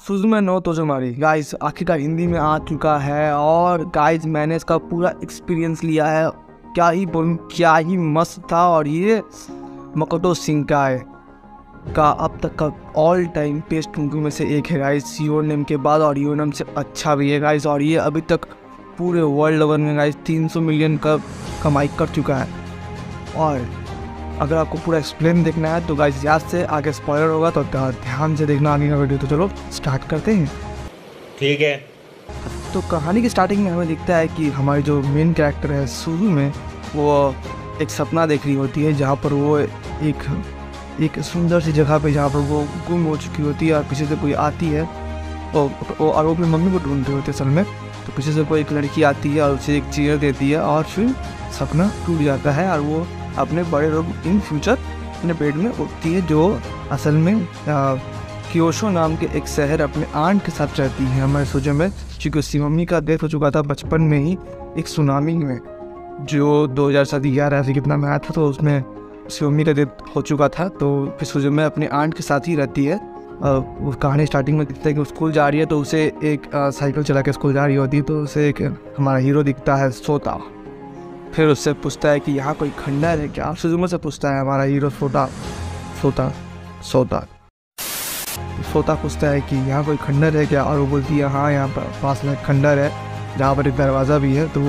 सुजुमे no तोजोमारी guys आखिरकार हिंदी में आ चुका है। और गाइस मैंने इसका पूरा एक्सपीरियंस लिया है, क्या ही बोलूं, क्या ही मस्त था। और ये मकोटो शिंकाई का अब तक का ऑल टाइम बेस्ट मूवी में से एक है गाइस, योनेम के बाद। और योनेम से अच्छा भी है गाइस। और ये अभी तक पूरे वर्ल्ड ओवर में गाइस 300 मिलियन का कमाई कर चुका है। और अगर आपको पूरा एक्सप्लेन देखना है तो गाइस याद से आगे स्पॉइलर होगा, तो ध्यान से देखना आगे का वीडियो। तो चलो स्टार्ट करते हैं। ठीक है। तो कहानी की स्टार्टिंग में हमें दिखता है कि हमारी जो मेन कैरेक्टर है सुजू में, वो एक सपना देख रही होती है जहाँ पर वो एक सुंदर सी जगह पे जहाँ पर वो गुम हो चुकी होती है। और पीछे से कोई आती है और वो अपनी मम्मी को ढूंढ रहे होते हैं असल में। तो पीछे से कोई एक लड़की आती है और उसे एक चेयर देती है और फिर सपना टूट जाता है। और वो अपने बड़े लोग इन फ्यूचर अपने बेड में उठती है, जो असल में क्योशो नाम के एक शहर अपने आंट के साथ रहती है हमारे सोचे में। क्योंकि उसकी मम्मी का डेथ हो चुका था बचपन में ही एक सुनामी में, जो 2011 ऐसे कितना में आया था। तो उसमें उसकी मम्मी का डेथ हो चुका था। तो फिर सोचे में अपने आंट के साथ ही रहती है। उस कहानी स्टार्टिंग में दिखता है कि वो स्कूल जा रही है, तो उसे एक साइकिल चला के स्कूल जा रही होती है। तो उसे एक हमारा हीरो दिखता है सोता। फिर उससे पूछता है कि यहाँ कोई खंडर है क्या। सुजुमे से पूछता है हमारा हीरो सोता पूछता है कि यहाँ कोई खंडर है क्या। और वो बोलती है हाँ, यहाँ पर पास में खंडर है जहाँ पर एक दरवाज़ा भी है। तो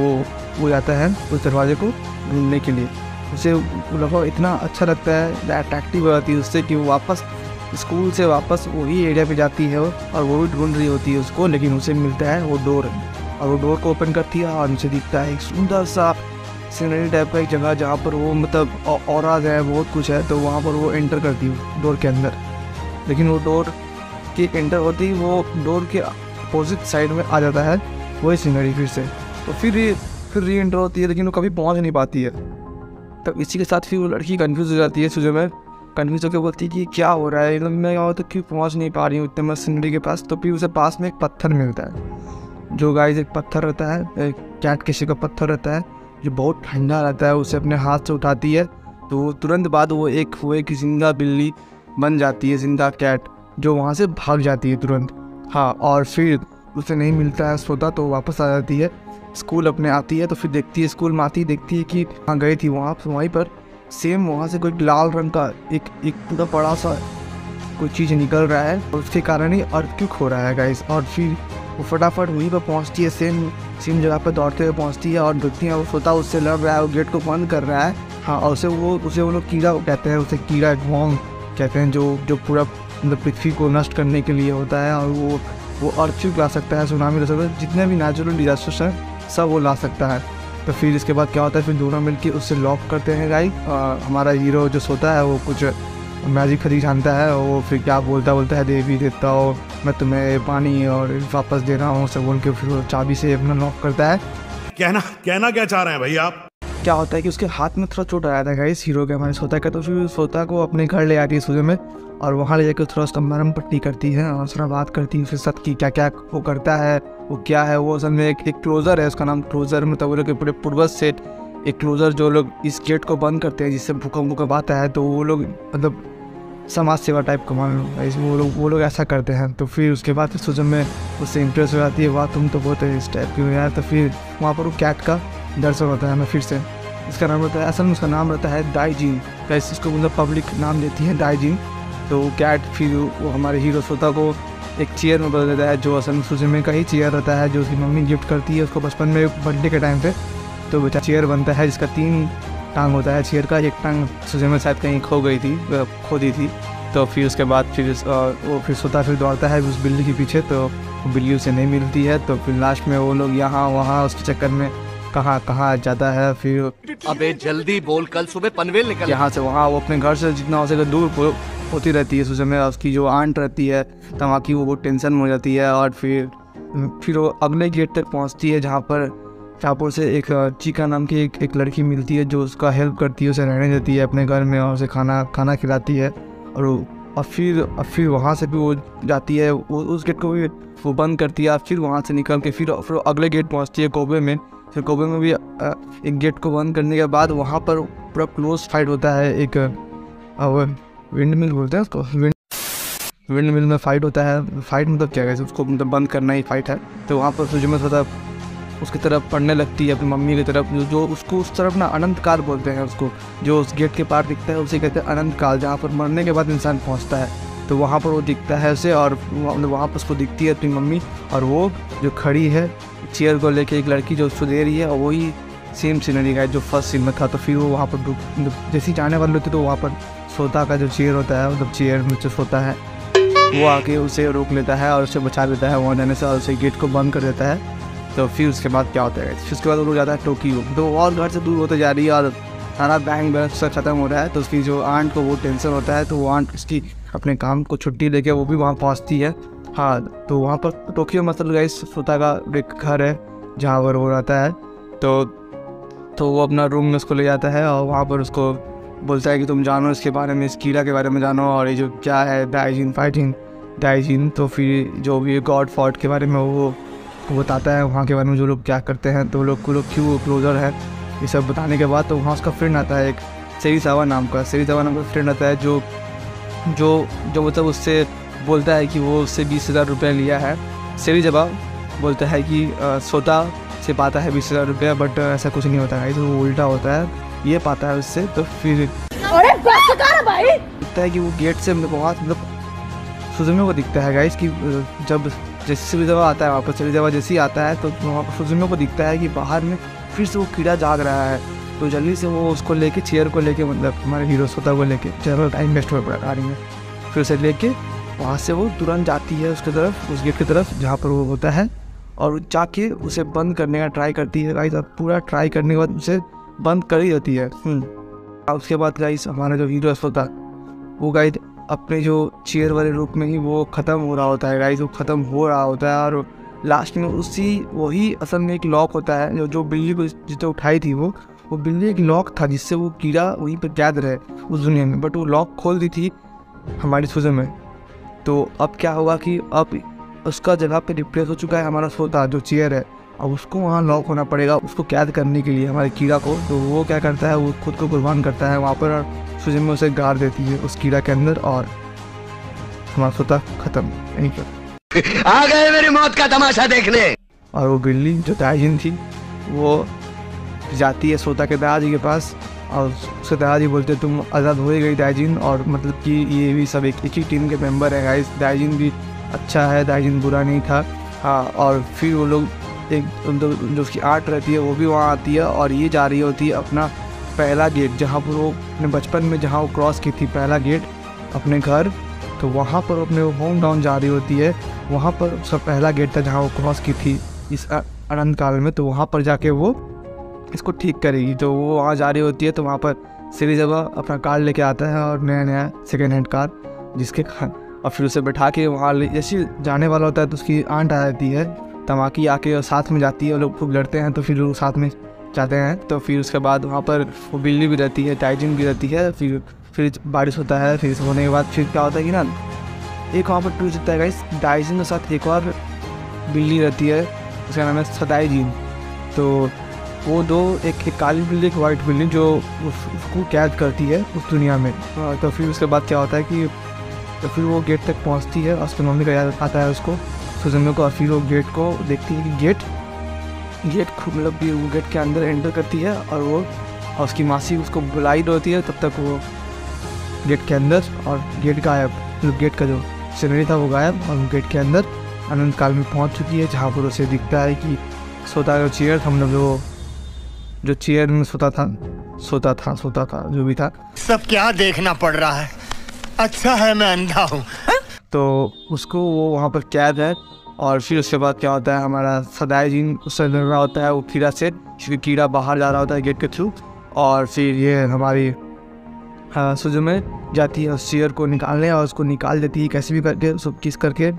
वो जाता है उस दरवाजे को ढूंढने के लिए। उसे लगभग इतना अच्छा लगता है, अट्रैक्टिव हो जाती है उससे कि वो वापस स्कूल से वापस वही एरिया पे जाती है और वो भी ढूंढ रही होती है उसको। लेकिन उसे मिलता है वो डोर, और वो डोर को ओपन करती है और उसे दिखता है एक सुंदर सा सीनरी टाइप का एक जगह जहाँ पर वो मतलब ऑराज है, बहुत कुछ है। तो वहाँ पर वो एंटर करती है डोर के अंदर। लेकिन वो डोर के एंटर होते ही वो डोर के अपोजिट साइड में आ जाता है वही सीनरी फिर से। तो फिर री एंटर होती है, लेकिन वो कभी पहुँच नहीं पाती है। तब इसी के साथ फिर वो लड़की कन्फ्यूज़ हो जाती है। सुजो में कन्फ्यूज़ होकर बोलती है कि क्या हो रहा है, मैं तो क्यों पहुँच नहीं पा रही हूँ इतने मस्त सीनरी के पास। तो फिर उसे पास में एक पत्थर मिलता है, जो गाइस एक पत्थर रहता है, कैट किसी का पत्थर रहता है जो बहुत ठंडा रहता है। उसे अपने हाथ से उठाती है तो तुरंत बाद वो एक जिंदा बिल्ली बन जाती है, जिंदा कैट, जो वहाँ से भाग जाती है तुरंत। हाँ, और फिर उसे नहीं मिलता है सोता, तो वापस आ जाती है स्कूल अपने आती है। तो फिर देखती है स्कूल में आती देखती है कि वहाँ गई थी वहीं पर सेम वहाँ से कोई लाल रंग का एक पूरा बड़ा सा कोई चीज़ निकल रहा है और उसके कारण ही अर्थक्वेक हो रहा है गाइस। और फिर वो फटाफट वहीं पर पहुंचती है, सेम जगह पर दौड़ते हुए पहुंचती है और देखती है वो सोता उससे लड़ रहा है, वो गेट को बंद कर रहा है। हाँ, और उसे वो लोग कीड़ा कहते हैं, उसे कीड़ा वॉन्ग कहते हैं, जो पूरा मतलब पृथ्वी को नष्ट करने के लिए होता है। और वो अर्थक्वेक ला सकता है, सुनामी ला सकता है, जितने भी नेचुरल डिजास्टर्स हैं सब वो ला सकता है। तो फिर इसके बाद क्या होता है, फिर दोनों मिलकर उससे लॉक करते हैं गाइस। हमारा हीरो जो सोता है वो कुछ मैजिक खरीद जानता है। वो फिर क्या बोलता है, देवी देता हो मैं तुम्हें पानी और वापस दे रहा हूँ, सब बोल के फिर वो चाबी से अपना लॉक करता है। कहना क्या चाह रहे हैं भाई आप? क्या होता है कि उसके हाथ में थोड़ा चोट आया था गाइस हीरो के, हमारे सोता का। तो फिर सोता को अपने घर ले आती है सुबह में और वहाँ ले जाकर थोड़ा उसका मरहम पट्टी करती है और थोड़ा बात करती है उसके साथ कि क्या क्या वो करता है, वो क्या है। वो असल में एक क्लोजर है, उसका नाम क्लोजर, मतलब वो लोग पूरे पूर्वज से एक क्लोजर जो लोग इस गेट को बंद करते हैं जिससे भूकंप आता है। तो वो लोग मतलब समाज सेवा टाइप का मान लो, वो लोग ऐसा करते हैं। तो फिर उसके बाद फिर सुजन में उससे इंप्रेस हो जाती है, वाह तुम तो बहुत इस टाइप की हो यार। तो फिर वहाँ पर वो कैट का दर्शन होता है हमें फिर से। इसका नाम रहता है, असल में उसका नाम रहता है दाइजिन, कैसे इसको मतलब पब्लिक नाम देती है दाइजिन। तो कैट फिर वो हमारे हीरो सोता को एक चेयर में बदल देता है, जो असल में सुजुमे का ही चेयर रहता है, जो उसकी मम्मी गिफ्ट करती है उसको बचपन में बर्थडे के टाइम पे। तो बेटा चेयर बनता है जिसका 3 टांग होता है चेयर का। एक टांग सुजुमे शायद कहीं खो दी थी। तो फिर उसके बाद वो फिर सोता फिर दौड़ता है उस बिल्ली के पीछे, तो बिल्ली उसे नहीं मिलती है। तो फिर लास्ट में वो लोग यहाँ वहाँ उसके चक्कर में कहाँ जाता है। फिर अबे जल्दी बोल, कल सुबह पनवेल निकल। यहाँ से वहाँ वो अपने घर से जितना हो सके दूर होती रहती है सुजुमे। उसकी जो आंट रहती है तमाकी, वो बहुत टेंशन में हो जाती है। और फिर वो अगले गेट तक पहुँचती है जहाँ पर से एक चीका नाम की एक लड़की मिलती है, जो उसका हेल्प करती है, उसे रहने देती है अपने घर में और उसे खाना खिलाती है। और फिर वहाँ से भी वो जाती है, वो उस गेट को भी वो बंद करती है। फिर वहाँ से निकल के फिर अगले गेट पहुँचती है कोबे में। फिर कोबे में भी एक गेट को बंद करने के बाद वहाँ पर पूरा क्लोज फाइट होता है। एक विंड मिल बोलते हैं उसको, विंड मिल में फाइट होता है। फाइट मतलब क्या है, उसको मतलब बंद करना ही फाइट है। तो वहाँ पर सुजुमे थोड़ा उसकी तरफ पढ़ने लगती है, अपनी मम्मी की तरफ, जो उसको उस तरफ ना अनंत काल बोलते हैं उसको, जो उस गेट के पार दिखता है उसे कहते हैं अनंत काल, जहाँ पर मरने के बाद इंसान पहुँचता है। तो वहाँ पर वो दिखता है उसे, और वहाँ पर उसको दिखती है अपनी मम्मी, और वो जो खड़ी है चेयर को लेके, एक लड़की जो उसको दे रही है, और वही सेम सीनरी का जो फर्स्ट सीन में था। तो फिर वो वहाँ पर जैसे ही जाने वाले होते तो वहाँ पर सोता का जो चेयर होता है, मतलब चेयर में जो सोता है, वो आके उसे रोक लेता है और उसे बचा लेता है वहाँ जाने से, और उसे गेट को बंद कर देता है। तो फिर उसके बाद क्या होता है, फिर उसके बाद वो लोग जाता है टोक्यो, तो और घर से दूर होते जा रही है और सारा बैंक बैलेंस सब खत्म हो रहा है। तो उसकी जो आंट को वो टेंशन होता है, तो वो आंट उसकी अपने काम को छुट्टी लेके वो भी वहाँ पहुँचती है। हाँ, तो वहाँ पर टोक्यो मतलब गाइस सोता का एक घर है जहाँ पर वो रहता है। तो वो अपना रूम में उसको ले जाता है और वहाँ पर उसको बोलता है कि तुम जानो इसके बारे में, इस कीड़ा के बारे में जानो, और ये जो क्या है दाइजिन फाइटिंग दाइजिन। तो फिर जो भी गॉड फॉर्ट के बारे में वो बताता है, वहाँ के बारे में जो लोग क्या करते हैं, तो लोग क्यों क्लोजर है, ये सब बताने के बाद तो वहाँ उसका फ्रेंड आता है, एक सेरिजावा नाम का फ्रेंड आता है, जो मतलब उससे बोलता है कि वो उससे 20,000 रुपये लिया है। सेरिजावा बोलता है कि सोता से पाता है 20,000 रुपये, बट ऐसा कुछ नहीं होता है, तो वो उल्टा होता है, ये पाता है उससे। तो फिर दिखता है कि वो गेट से बहुत मतलब सुजुमे को दिखता है गाइस कि जब जैसे सेरिजावा आता है वहाँ पर, सेरिजावा जैसे ही आता है तो वहाँ पर सुजुमे को दिखता है कि बाहर में फिर से वो कीड़ा जाग रहा है। तो जल्दी से वो उसको लेके चेयर को लेके, मतलब हमारे हीरो सोता को लेके, ज़्यादा टाइम वेस्ट हो पड़ा गाड़ी में, फिर उसे लेके वहाँ से वो तुरंत जाती है उसकी तरफ, उस गेट की तरफ जहाँ पर वो होता है, और जाके उसे बंद करने का ट्राई करती है गाइस। अब पूरा ट्राई करने के बाद उसे बंद कर ही देती है। उसके बाद गाइस हमारा जो हीरो होता वो गाइस अपने जो चेयर वाले रूप में ही वो ख़त्म हो रहा होता है गाइस, वो ख़त्म हो रहा होता है, और लास्ट में वही असल में एक लॉक होता है, जो बिल्ली को जिससे उठाई थी वो बिल्ली एक लॉक था जिससे वो कीड़ा वहीं पर कैद रहे उस दुनिया में, बट वो लॉक खोल दी थी हमारी सुजुमे में। तो अब क्या होगा कि अब उसका जगह पे रिप्लेस हो चुका है हमारा सोता जो चेयर है, अब उसको वहाँ लॉक होना पड़ेगा उसको कैद करने के लिए हमारे कीड़ा को। तो वो क्या करता है, वो खुद को कुर्बान करता है वहाँ पर, और सुजुमे उसे गाड़ देती है उस कीड़ा के अंदर, और हमारा सोता खत्म यहीं पर। आ गए मेरी मौत का तमाशा देखने। और वो बिल्ली जो दाइजिन थी वो जाती है सोता के दादाजी के पास, और उसके दादाजी बोलते तुम आज़ाद हो गई दाइजिन, और मतलब कि ये भी सब एक ही टीम के मेंबर है गाइस, दाइजिन भी अच्छा है, दाइजिन बुरा नहीं था। हाँ, और फिर वो लोग एक जो उसकी आर्ट रहती है वो भी वहाँ आती है, और ये जा रही होती है अपना पहला गेट, जहाँ पर वो अपने बचपन में जहाँ वो क्रॉस की थी पहला गेट अपने घर, तो वहाँ पर अपने होम टाउन जा रही होती है। वहाँ पर उसका पहला गेट था जहाँ वो क्रॉस की थी इस अनंत काल में, तो वहाँ पर जाके वो इसको ठीक करेगी। तो वो वहाँ जा रही होती है, तो वहाँ पर सेरिजावा अपना कार लेके आता है, और नया सेकेंड हैंड कार जिसके और फिर उसे बैठा के वहाँ जैसे जाने वाला होता है, तो उसकी आंट आ जाती है तमाकी आके, और साथ में जाती है, और लोग खूब लड़ते हैं, तो फिर लोग साथ में जाते हैं। तो फिर उसके बाद वहाँ पर वो बिल्ली भी रहती है, दाइजिन भी रहती है। फिर बारिश होता है, फिर होने के बाद फिर क्या होता है कि ना एक वहाँ पर ट्विस्ट होता है गाइस, दाइजिन के साथ एक और बिल्ली रहती है, उसका नाम है सदाइजिन। तो वो दो, एक काली बिल्ली, एक वाइट बिल्ली, जो उसको कैद करती है उस दुनिया में। तो फिर उसके बाद क्या होता है कि तो फिर वो गेट तक पहुंचती है, और उसकी मम्मी का याद आता है उसको सुजुमे को, और फिर वो गेट को देखती है कि गेट मतलब कि वो गेट के अंदर एंटर करती है, और उसकी मासी उसको बुलाई होती है, तब तक वो गेट के अंदर, और गेट गायब, मतलब गेट का जो सीनरी था वो गायब, और गेट के अंदर अनंत काल में पहुंच चुकी है, जहाँ पर उसे दिखता है कि सोता जो चेयर था, मतलब जो चेयर में सोता था जो भी था, सब क्या देखना पड़ रहा है, अच्छा है मैं अंधा हूँ। तो उसको वो वहाँ पर कैद है। और फिर उसके बाद क्या होता है, हमारा सदाइजिन उससे लड़ रहा होता है वो कीड़ा से, क्योंकि कीड़ा बाहर जा रहा होता है गेट के थ्रू, और फिर ये हमारी सुजुमे जाती है उस चेयर को निकालने, और उसको निकाल देती है कैसे भी करके, उसको किस करके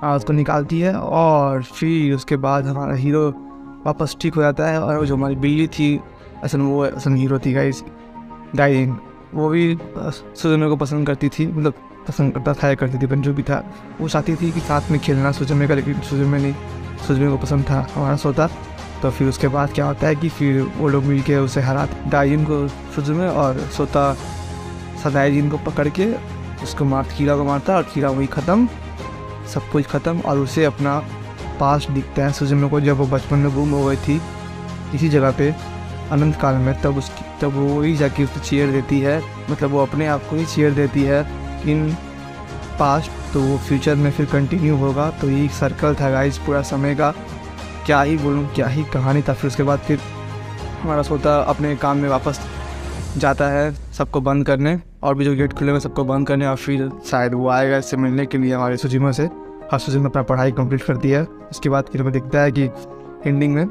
उसको निकालती है। और फिर उसके बाद हमारा हीरो वापस ठीक हो जाता है, और जो हमारी बिल्ली थी असल हीरो थी गाइस दाइजिन, वो भी सुजुमे को पसंद करती थी, मतलब पसंद करती थी, पर जो भी था वो चाहती थी कि साथ में खेलना सुजुमे का, लेकिन सुजुमे को पसंद था हमारा सोता। तो फिर उसके बाद क्या होता है कि फिर वो लोग मिलके उसे हराते, दाइजिन को सुजुमे, और सोता सदाइजिन को पकड़ के उसको कीड़ा को मारता है और कीड़ा वही ख़त्म, सब कुछ ख़त्म। और उसे अपना पास्ट दिखता है सुजुमी को, जब वो बचपन में गुम हो गई थी इसी जगह पे अनंत काल में, तब वो वही जाके उसे चेयर देती है, मतलब वो अपने आप को ही चेयर देती है इन पास्ट। तो वो फ्यूचर में फिर कंटिन्यू होगा। तो ये सर्कल था गाइस पूरा समय का, क्या ही बोलूँ, क्या ही कहानी था। फिर उसके बाद फिर हमारा सोता अपने काम में वापस जाता है सबको बंद करने, और भी जो गेट खुले हुए सबको बंद करने, और फिर शायद वो आएगा इससे मिलने के लिए हमारे सुजुमा से। और सुजुमा अपना पढ़ाई कंप्लीट करती है। उसके बाद फिर हमें दिखता है कि एंडिंग में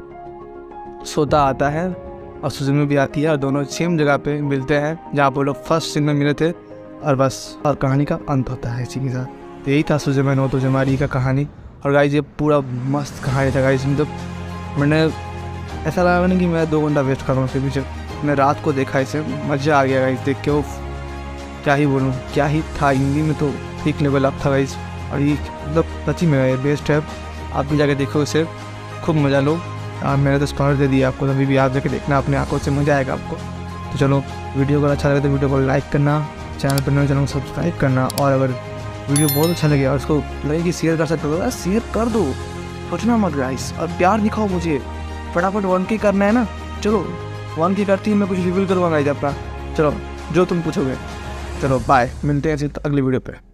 सोता आता है और सुजुमा भी आती है, और दोनों सेम जगह पे मिलते हैं जहाँ वो लोग फर्स्ट सीन में मिले थे, और बस और कहानी का अंत होता है इसी के साथ। तो यही था सुजुमा नो तोजोमारी का कहानी। और गाइस ये पूरा मस्त कहानी था गाइस, मतलब मैंने ऐसा लगा ना कि मैं 2 घंटा वेस्ट कर रहा हूँ उसके पीछे। मैं रात को देखा इसे, मज़ा आ गया गाइस देख के। वो क्या ही बोलूँ, क्या ही था, हिंदी में तो एक लेवल अप था गाइस। और ये मतलब सच्ची में ये बेस्ट है, आप भी जाके देखो इसे, खूब मज़ा लो। मैंने तो स्पॉइलर दे दिया आपको, तभी भी आप जाके देखना अपने आंखों से, मज़ा आएगा आपको। तो चलो, वीडियो अगर अच्छा लगे तो वीडियो को लाइक करना, चैनल पर नए चैनल को सब्सक्राइब करना, और अगर वीडियो बहुत अच्छा लगे और उसको लगे कि शेयर कर सकते हो तो शेयर कर दो, सोचना मत गाइस। और प्यार दिखाओ मुझे, फटाफट 1K करना है ना। चलो 1K करती है, मैं कुछ रिवील करूँगा गाइस अपना। चलो जो तुम पूछोगे। चलो बाय, मिलते हैं अगली वीडियो पे।